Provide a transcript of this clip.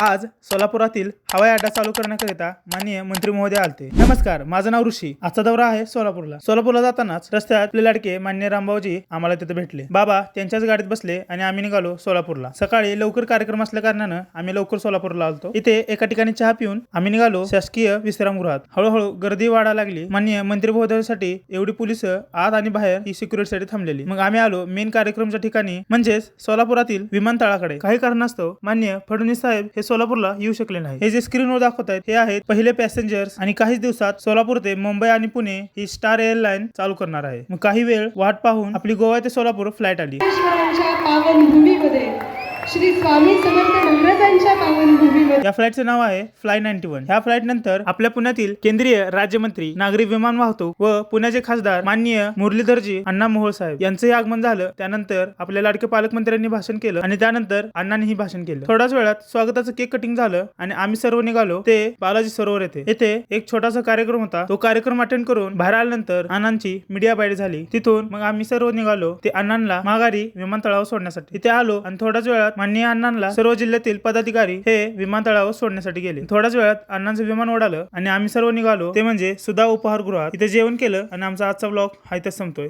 आज सोलापुरातील हवाई अड्डा चालू करण्याकरिता माननीय मंत्री महोदय आलते। नमस्कार, माझं नाव ऋषी। आजचा दौरा आहे सोलापूरला जातानाच रस्त्यात आपले लाडके माननीय रामभाऊजी आम्हाला तिथे भेटले। बाबा त्यांच्याच गाडीत बसले आणि आम्ही निघालो सोलापूरला। सकाळी लवकर कार्यक्रम असल्या कारणानं आम्ही लवकर सोलापूरला आलतो। इथे एका ठिकाणी चहा पिऊन आम्ही निघालो शासकीय विश्रामगृहात। हळूहळू गर्दी वाढायला लागली। माननीय मंत्री महोदयासाठी एवढी पोलिस आत आणि बाहेर ही सिक्युरिटीसाठी थांबलेली। मग आम्ही आलो मेन कार्यक्रमच्या ठिकाणी, म्हणजेच सोलापुरातील विमानतळाकडे। काही कारणास्तव माननीय फडणवीस साहेब हे सोलापूरला येऊ शकले नाही। हे जे स्क्रीनवर दाखवत आहेत हे आहेत पहिले पॅसेंजर्स, आणि काहीच दिवसात सोलापूर ते मुंबई आणि पुणे ही स्टार एअरलाइन चालू करणार आहे। मग काही वेळ वाट पाहून आपली गोवा ते सोलापूर फ्लाइट आली। पावन भूमीमध्ये श्री स्वामी समर्थ महाराजांच्या पावन भूमीमध्ये या फ्लाइटचे नाव आहे फ्लाय 91। ह्या फ्लाइट नंतर आपल्या पुण्यातील केंद्रीय राज्यमंत्री नागरी विमान वाहतूक व पुण्याचे खासदार माननीय मुरलीधरजी अण्णा मोहोळ साहेब यांचंही आगमन झालं। त्यानंतर आपल्या लाडके पालकमंत्र्यांनी भाषण केलं आणि त्यानंतर अण्णांनीही भाषण केलं। थोड्याच वेळात स्वागताचं केक कटिंग झालं आणि आम्ही सर्व निघालो ते बालाजी सरोवर येथे एक छोटासा कार्यक्रम होता। तो कार्यक्रम अटेंड करून बाहेर आल्यानंतर अण्णांची मीडिया बाईट झाली। तिथून मग आम्ही सर्व निघालो ते अण्णांना माघारी विमानतळावर सोडण्यासाठी। इथे आलो आणि थोड्याच वेळात माननीय अण्णांना सर्व जिल्ह्यातील पदाधिकारी हे विमानतळावर सोडण्यासाठी गेले। थोड्याच वेळात अण्णांचं विमान उडालं आणि आम्ही सर्व निघालो ते म्हणजे सुधा उपहारगृहात। इथे जेवण केलं आणि आमचा आजचा ब्लॉग हा इथेच संपतोय।